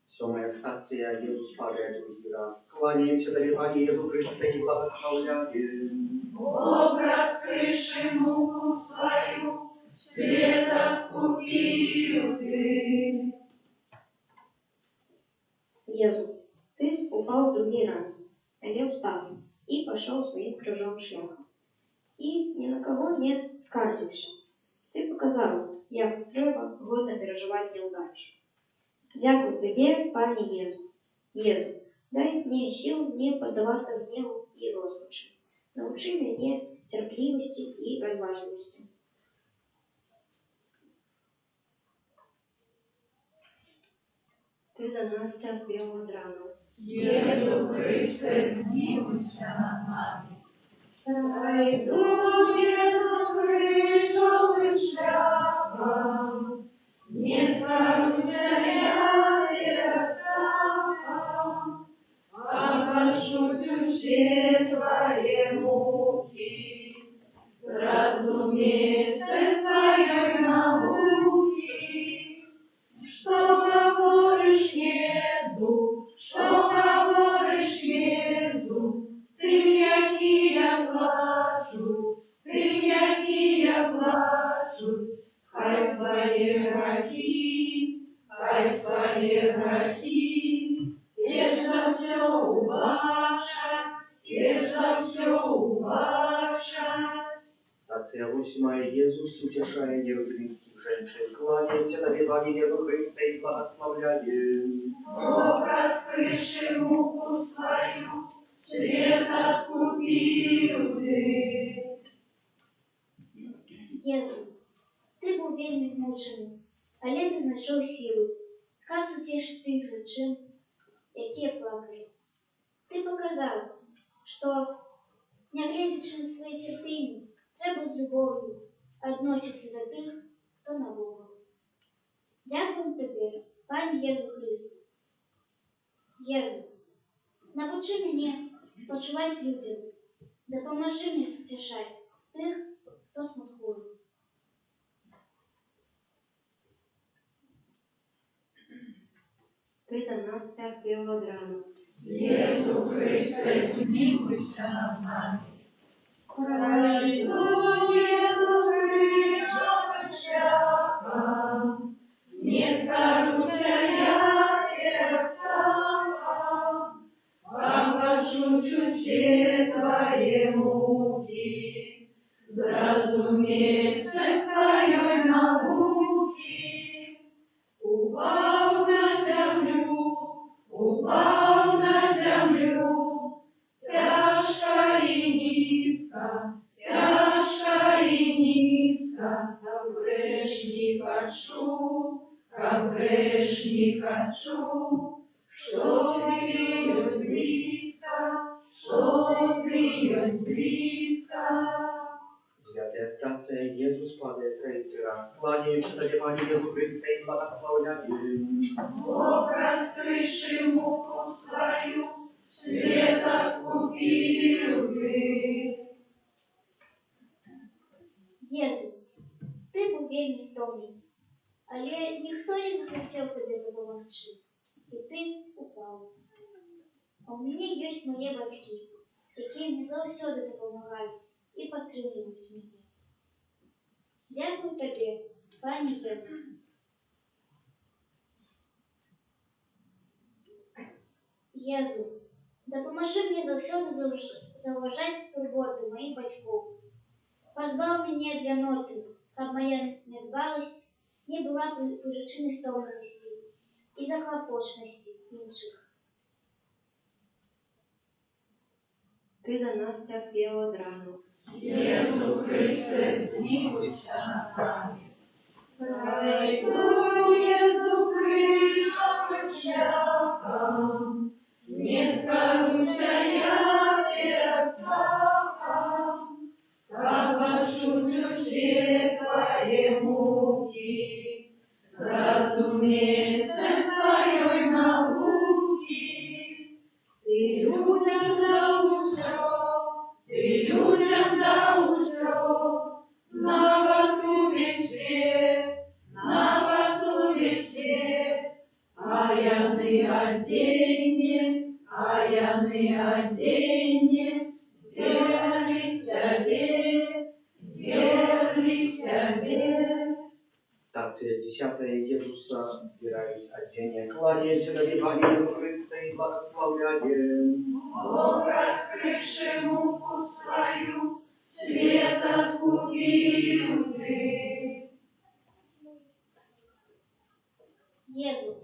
7. стация Иисус падает у мира. Кланяемся Тебе, Пане Иисус Христе, и благословляем. Бог, раскрывший муку свою, свет откупил ты. Езу, ты упал в другий раз, але встал и пошел своим крыжом шляхом. И ни на кого не скардився. Ты показал, як треба годно переживать неудачу. Дякую тебе, Пане Езу. Езу, дай мне сил не поддаваться гневу и розпачу. Научи меня терпеливости и разважливости. Ты за нас терпела драну. Єсу Христе, змилуйся над нами. Пойду Єсу Христовим шляхом, не скажуся я верцам, пошутю все твои муки, зразумейся своей науки, что говоришь, Езу, ты м'який, я плачу, хай свои грехи, перш за все убачать. Стация 8. Иисус утешает иерусалимских женщин. Кланяемся Тебе, Пане Иисус Христе, и благословляем. Бог, раскрывший муку свою, свет откупил ты. Єзу, ти був вельми змучений, але ти знайшов сили. Как утешить тих злочин, які плакали. Ти показав, що, не глядячи на своє терпіння, треба з любов'ю відноситися до тих, хто на Бога. Дякую тобі, Пане Єзу Христе. Єзу, навчи мене почувати людям, допоможи мені утішати тих, хто смуткує. Ты за нас терпела драну. Єсу Христе, змилуйся над нами. Пройду Єсу Христовим шляхом, не скажуся я верцам, покажуть все твои муки, зразумейся своей науки, упал на землю, тяжко и низко, а грешник хочу, как грешника чу, что ты есть близко, что ты есть близко. 9 stacja, Jezus Padł trzeci raz. Kłaniając Tobie, Panie Jezu Chryste, i błogosławiamy. Бог, раскрывший муку свою, свет откупил ты. Езу, ты був вельми стомлений, але ніхто не захотів тобі допомогти, і ти упав. А у мене є мої батьки, які мені завжди допомагають і підтримують мене. Дякую тобі, пані Єзу. Єзу, допоможи мені завжди зауважати турботи моїх батьків. Позбав мене від ляноти, щоб моя недбалость не була причиною стомленості і заклопочності інших. Ти за нас терпів од рану. Єсу Христе, змилуйся над нами. Пройду Єсу крижом шляхом, не скоруся я перед страхом, как пошутю все твои муки, зразумейся твоей науки, ты людям дал усё, ты людям дал усё, нават у весь свет, а яны оденье, зерлись тебе. Stacja 10. Jezusa, zbierając odzienie. Kłaniając Tobie, Panie Jezu Chryste, i błogosławiamy. Бог, раскрывший муку свою, свет откупил ты. Єзу,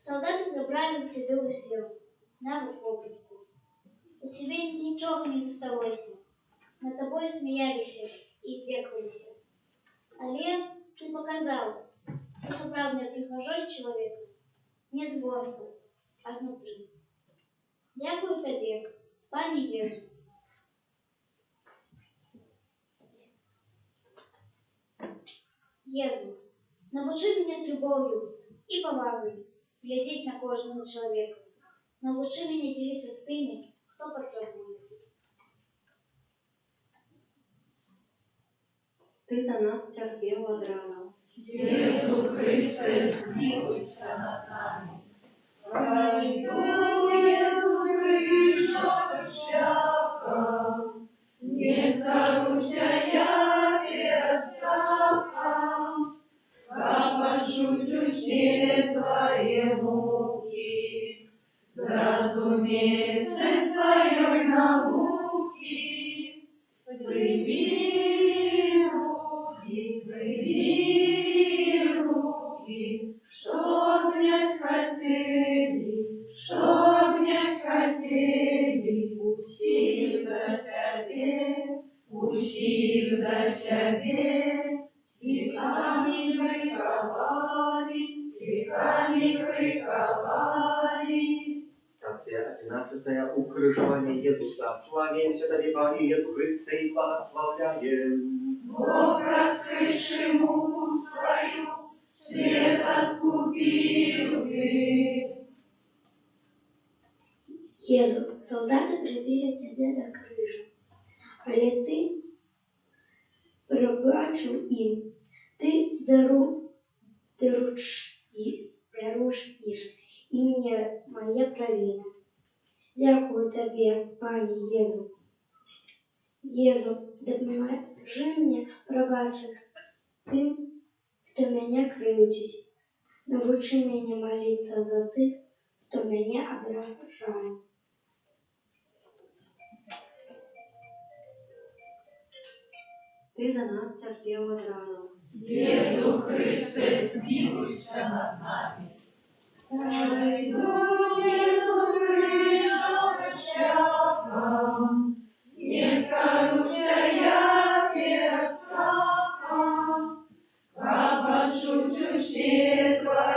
солдати забрали у тебе усё, навіть попитку. У тебе нічого не зосталося. Над тобою сміялися і здекалися. Але ти показав, що справжня прихожость чоловіка не зверху, а знутрі. Дякую тобі, пані Єзу. Єзу, навчи мене з любов'ю і повагою глядеть на кожного чоловіка. Навчи мене ділитися з тими, хто потребує. Ти за нас терпів од рану. Єсу Христе, змилуйся над нами. Пройду Єсу крижом шляхом, не скоруся я перед страхом, как пошутю все твои муки, зразумейся с твоей науки, прими руки, что обнять хотели, усих до себе, стихами приковали. Stacja 11. Ukrzyżowanie Jezusa. Kłaniając Tobie, Panie Jezu Chryste, i błogosławiamy. Бог, раскрывший муку свою, свет откупил ты. Єзу, солдати прибили тебе до крижу, але ти пробачив їм, ти даруєш і мені моє провина. Дякую тобі, пані Єзу. Єзу, допоможи мені пробачити тим, хто мене кривдить. Навчи мене молитися за тих, хто мене ображає. Ти за нас терпів од рану. Єсу Христе, змилуйся над нами. Пройду Єсу крижом шляхом, не скоруся я перед страхом, как пошутю все твои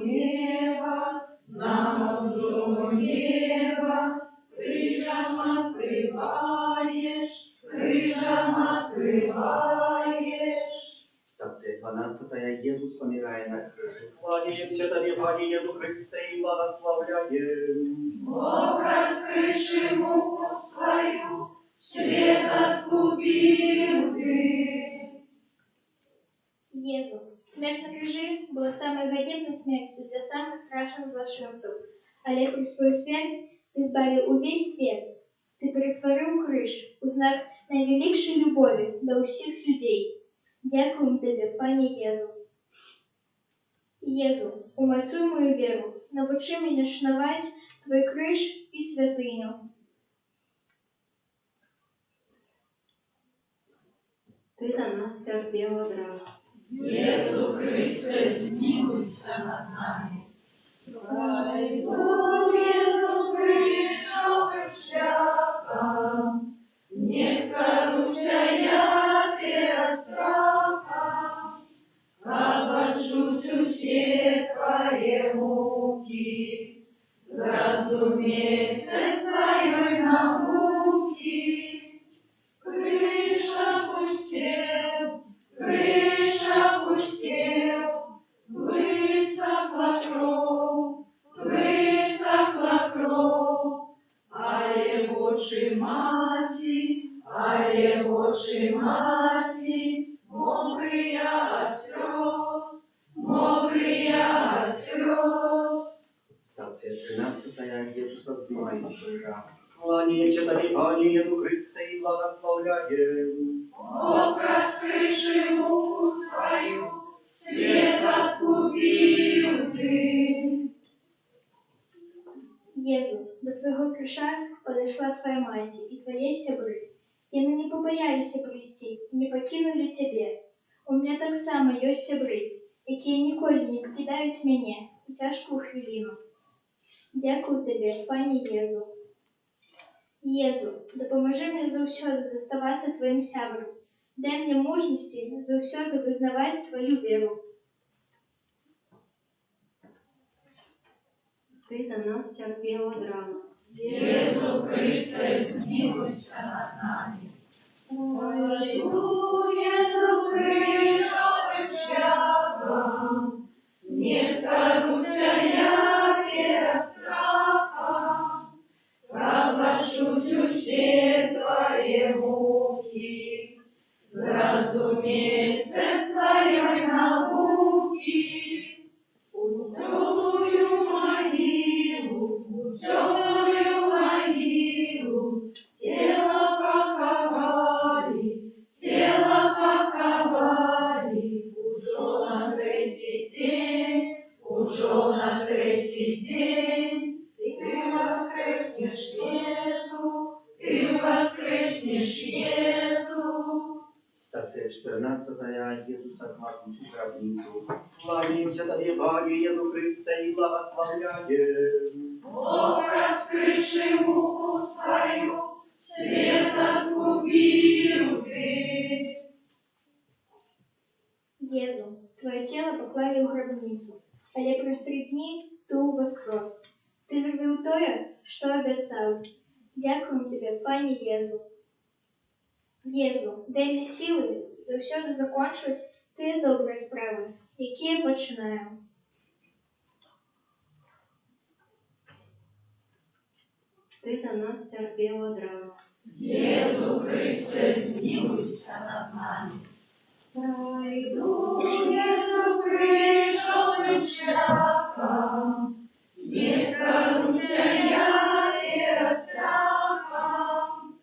небо, нам до неба, крыжом открываешь, крыжом открываешь. Станция 12. Иисус помирая на крыже. Кланяемся Тебе, Пане Иисус Христе, и благословляем. Бог раскрывший муку свою, свет откупил ты. Езу, смерть на крыжи была самой ганебной смертью для самых страшных злочинцев, але при свою смерть ты избавил увесь свет. Ты перетворил крыж у знак наивеликшей любови до всех людей. Дякуем Тебе, Пане Езу. Езу, умацуй мою веру, научи меня шановать Твой крыж и святыню. Ты за нас терпел одразу. Иисус Христе, змилуйся над нами. Пройду Иисус крыжовым шляхом, не скоруся я перед страхом, обожуть все Твои муки, зразуметь своей науки. Крыша пустел, крыша пустел, высохла кровь, але Божьей мати, мокрые от слез, Станция 13. Иисуса знает крыжа. Кланяемся Тебе, Пане Иисус Христе, и благословляем. Бог раскрывший муку свою, свет откупил ты. Езу, до Твоего крыша подошла Твоя мать и Твои сябры. Яны не побоялися прийти, не покинули Тебе. У меня так само есть сябры, якія ніколі не покидают мяне у тяжкую хвилину. Дякую Тебе, Пане Езу. Езу, допоможи мне заўсёды заставаться Твоим сябром. Дай мне мужности заўсёды вызнавать свою веру. Ты за нас терпел одразу. Иисус Христе, змилуйся над нами. Пройду Иисус крыжовым шляхом, не скоруся я перед страхом, обожуть все Твои муки, зразуметь своей науки. Темную могилу, тело поховали, уже на третий день, ты воскреснешь, Иисус. Станция 14. Иисуса кладут в гробницу. Кланяемся Тебе, Пане Иисус Христе, и благословляем. Бог раскрывший муку свою, свет откупил ты. Езу, Твое тело поклали в гробницу, але праз 3 дні Ты воскрес. Ты зробив тое, што абяцаў. Дякуем Тебе, Пане Езу. Езу, дай мне силы заўсёды закончваць тыя добрыя справы, якія пачынаю. Ты за нас терпел одразу. Иисус Христе, змилуйся над нами. Пройду Иисус крыжовым шляхом, не скоруся я перед страхом,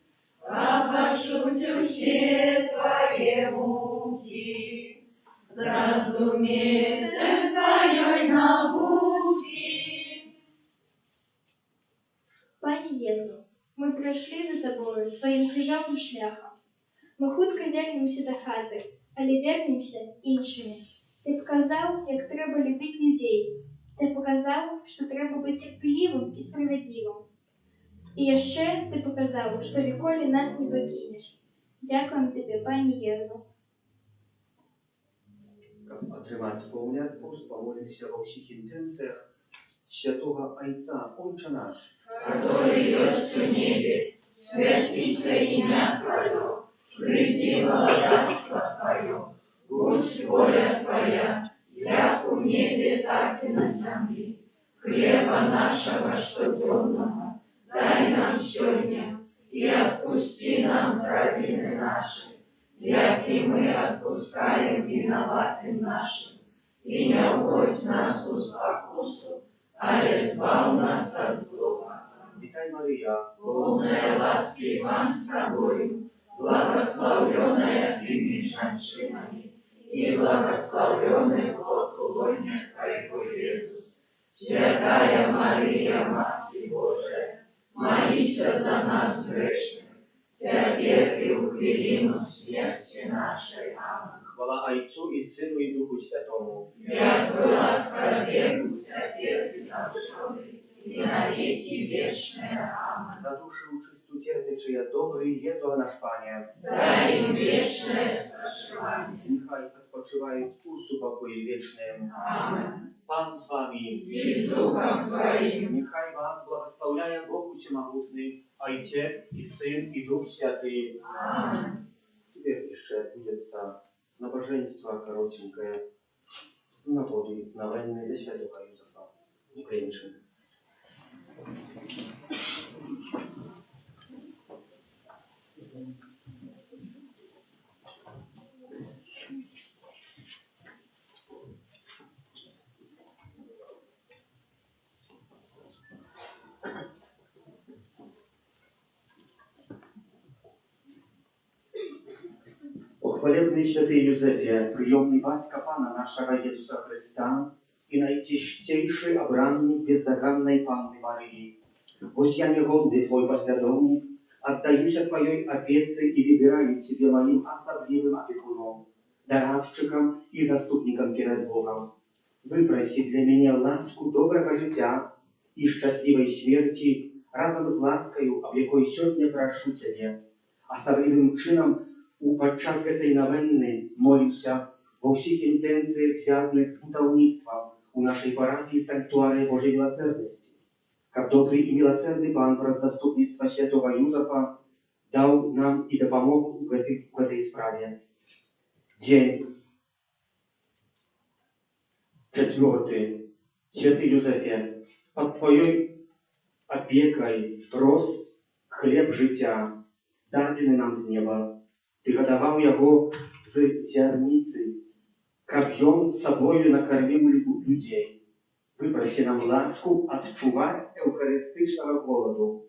обожуть все Твои муки, зразуметь своей науки. Пане Езу, мы прыйшлі за Табою Твоим крыжовым шляхом. Мы хутка вернемся до хаты, але вернемся іншымі. Ты показаў, як трэба любіць людзей. Ты показаў, што трэба быць цярплівым і справядлівым. І яшчэ ты показаў, што ніколі нас не пакінеш. Дякуем Тебе, Пане Езу. Как Отрымать погляд, помолимся во всех интенциях Святого Отца, Отче наш, который есть в небе, святится имя Твое, приди владычество Твое, будь воля Твоя, як у небе, так и на земле. Хлеба нашего штодневного дай нам сегодня, и отпусти нам провины наши, як и мы отпускаем виноватым нашим. И не вводь нас в спокусу, а избав нас от злого. Witaj Maryja, Полная ласки Пан с тобою, благословленная ты между женщинами, и благословленный плод лона Твоего, Иисус. Святая Мария, Матерь Божия, молись за нас грешных, теперь и в хвилину смерти нашей. Аминь. chwała Ojcu i Synu i Duchu Świętemu. Jak była sprawiedliwa, теперь и завсёды, и на веки вечные. Аминь. Za duszę czystotierny, czyja dobry Jezu nasz Panie, Дай им вечное спасение. niechaj odpoczywają w uspokoju wiecznym. Аминь. Pan z wami, И с Духом Твоим. niechaj was błogosławiają Bóg Wszechmogący, Ojciec i Syn i Duch Święty. Аминь. Теперь jeszcze будет nabożeństwa коротенькое z nawodu nawalnej do Świętego Józefa Ukraińczyk. O chwalebny święty Józefie, przyjemny Baćka Pana naszego Jezusa Chrysta i najczystejszy obrannik bezzagannej Panny Maryi, boś ja niegodny Twój pośladownik, oddaję się Twojej opiece i wybierаю Ciebie moim особливым opiekunom, doradczykom i zastupnikom przed Bogiem. Wyprosi dla mnie łasku dobrego życia i szczęśliwej śmierci razem z łaską, o jakiej сегодня прошу Ciebie. Особливым czynem podczas tej nawenny молимся во всех интенциях, связанных с будовництвом у нашей парафии Санктуария Божьей Милосердности. Как добрый и милосердный Пан про заступництво святого Юзефа дал нам и допомог в этой справе. День 4. Святый Юзефе, под Твоей опекой рос хлеб життя, дадзены нам з неба. Ty gotował jego z ziarnicy, kab ją sobою nakarmił ludzi. Wyprosi nam łasku odczuwać eucharystycznego głodu,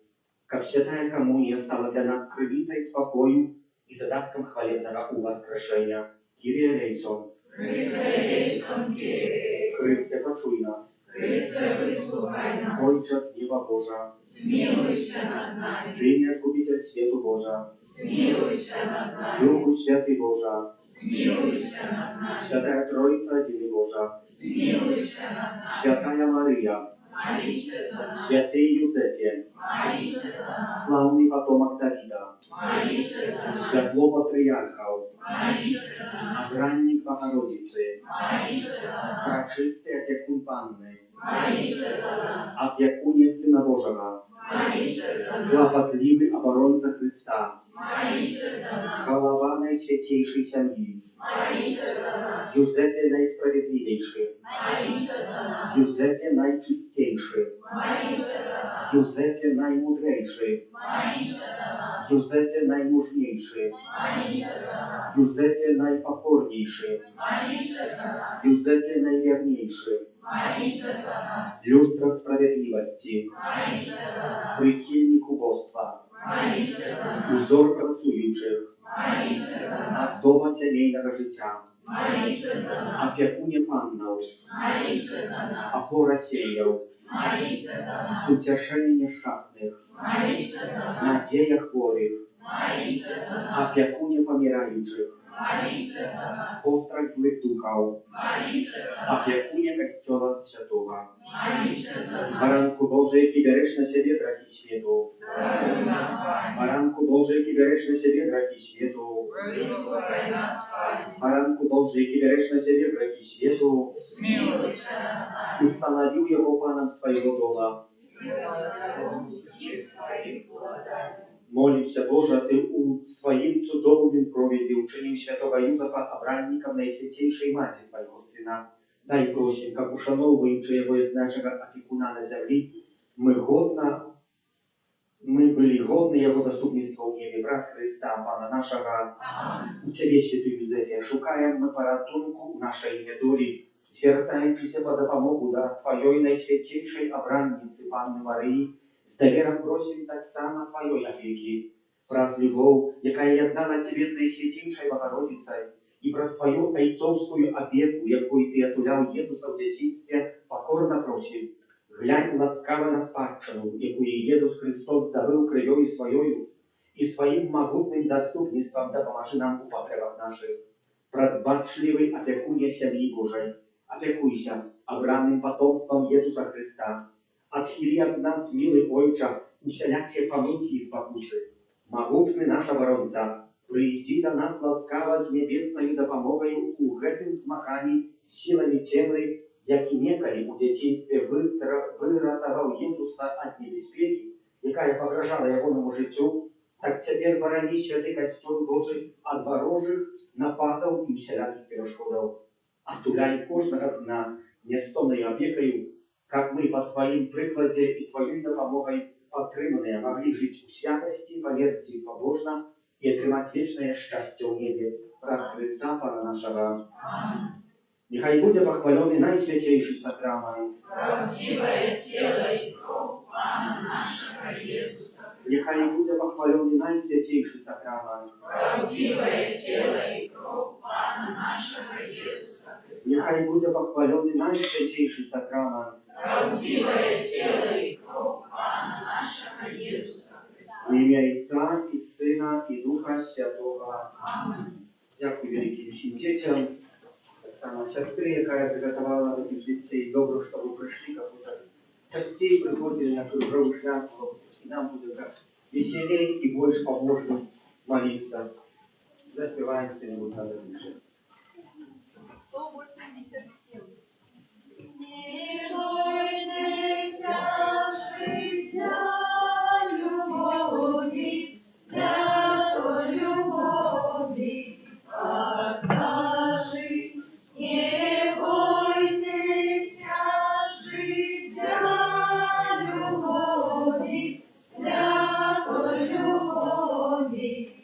kab święta komunia stała dla nas krwicą spokoju i zadatkiem chwalebnego uwaskreszenia. Kyrie eleison. Chryste eleison, Kyrie eleison. Chryste, poczuj nas. Chryste, wysłuchaj nas. Ojcze z nieba Boża, Zmiłuj się nad nami. Synie Odkupiciel światu Boża, Zmiłuj się nad nami. Duchu Święty Boża, Zmiłuj się nad nami. Święta Trójca Jedyny Boża, Zmiłuj się nad nami. Święta Maryja, Módl się za nas. Święty Józefie, Módl się za nas. sławny potomak Dawida, Módl się za nas. światło patriarchał, Módl się za nas. obrannik Bogorodicy, Módl się za nas. praczysty opiekun Panny, Módl się za nas. opiekunie Syna Bożego, Módl się za nas. łapatliwy obrońca Chrysta, Módl się za nas. chwalowa Najświętejszej Ziemi, Módl się za nas. Józefie Najsprawiedliwszy, Módl się za nas. Józefie Najczystejszy, Módl się za nas. Józefie Najmądrzejszy, Módl się za nas. Józefie Najmużniejszy, Módl się za nas. Józefie Najpokorniejszy, Módl się za nas. Józefie Najwierniejszy, Módl się za nas. Lustra Sprawiedliwości, Módl się za nas. Przychylnik ubóstwa, Módl się za nas. uzor pracujących, Módl się za nas. zdoba семейного życia, Módl się za nas. opiekunie Panną, Módl się za nas. opora семьев, Módl się za nas. утешение nieszczęsnych, Módl się za nas. nadzieja chorych, Módl się za nas. opiekunie pomierających, молися за нас, Пострах злых духов, молися за нас, опекуне Костела Святого, молися за нас, Baranku Boży, jaki bierzesz na siebie braki światu, даруй нам, Пане, Baranku Boży, jaki bierzesz na siebie braki światu, вислухай нас, Пане, Baranku Boży, jaki bierzesz na siebie braki światu, змилуйся над нами, ustanowił Jego Panem swojego domu. и задаром всіх своїх благодатей. Молимся, Боже, Ты у своим цудовным проведе учением святого Юзефа обранником Наисвятейшей Мати Твоего Сына. Дай просим, как ушановуючи Его як нашего опекуна на землі, мы были годны Его заступництва у небе, враз Христа, Пана нашего. У Тебе, святый Юзефе, шукаем мы порятунку у нашей недолі, звертаючися по допомогу до Твоей Наисвятейшей обранницы Панны Марии, з давером просим так само Твоей опеки, праз любовь, якая яднала Тебе з Наисвятейшей Богородицей, и праз Твою отцовскую опеку, якую Ты отулял Езуса в детинстве, покорно просим, глянь ласкаво на спадщину, якую Езус Христос здобыл кровью Своею, и своим могутным заступництвом допоможи нам у потребах наших. Прадбачливый опекуне семьи Божией, опекуйся обранным потомством Езуса Христа. Отхили от нас, милый Ойча, усялячие помылки и спокусы. Могутный наш оборонца, приди до нас ласкаво с небесною допомогою у гэтым змаганні силами темры, які некалі у дзяцінстве выратаваў Езуса ад небяспекі, якая пагражала ягонаму жыццю, так цяпер барані святы Касцёл Божий ад варожых нападаў і усялякіх перашкодаў. Отуляй кожнага з нас нестомною опекою, как мы по Твоим прикладе и Твоей допомогой подтриманные могли жить в святости, по вере побожно и отримать вечное счастье в небе, праз Христа Пана нашего. Нехай буде похваленный Наисвятейший сакрамент, Правдивое тело и кровь Пана нашего Иисуса Христа. нехай буде похваленный Наисвятейший сакрамент, Правдивое тело и кровь Пана нашего Иисуса Христа. нехай буде похваленный Наисвятейший сакрамент, Правдивое тело и кровь Пана нашего Иисуса Христа. в имя Отца и Сына и Духа Святого. Аминь. Дякую великим всім дітям. Так само сестры, яка приготовила таких дітей добро, щоб ви прийшли, як будто частей приходили на кружову шляпу, и нам будет как веселей и больше побожно молиться. Заспеваем что-нибудь на задуши. 180